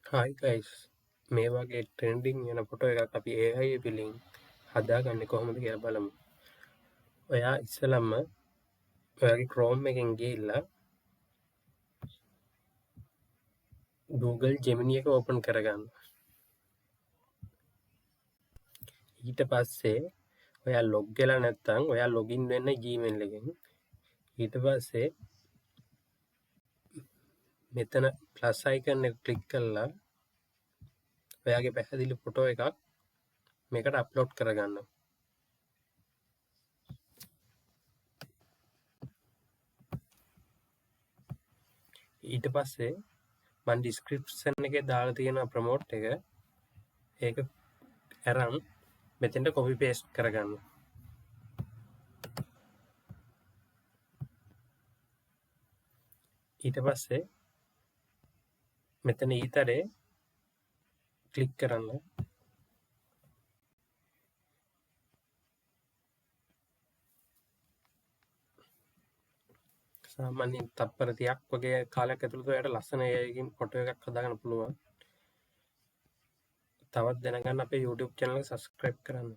Hi guys, මේ වගේ trending වෙන ෆොටෝ එකක් අපි AI පිළින් හදාගන්නේ කොහොමද කියලා බලමු. ඔයා ඉස්සෙල්ලම ඔයාගේ Chrome එකෙන් ගිහිල්ලා Google Gemini එක ඕපන් කරගන්න. ඊට පස්සේ ඔයා ලොග් වෙලා නැත්නම් ඔයා ලොගින් වෙන්න Gmail එකෙන්. ඊට පස්සේ මෙතන ප්ලස් අයිකන් එක ක්ලික් කරලා ඔයාගේ පැහැදිලි ෆොටෝ එකක් මේකට අප්ලෝඩ් කරගන්න. ඊට පස්සේ මම ඩිස්ක්‍රිප්ෂන් එකේ දාලා තියෙන ප්‍රොමෝට් එක ඒක අරන් මෙතෙන්ට කොපි පේස්ට් කරගන්න. ඊට පස්සේ මෙතන ඊතරේ ක්ලික් කරන්න. සාමාන්‍යයෙන් තප්පර 30ක් වගේ කාලයක් ඇතුළත ඔයාලට ලස්සන එකකින් ෆොටෝ එකක් හදාගන්න පුළුවන්. තවත් දැනගන්න අපේ YouTube channel එක subscribe කරන්න.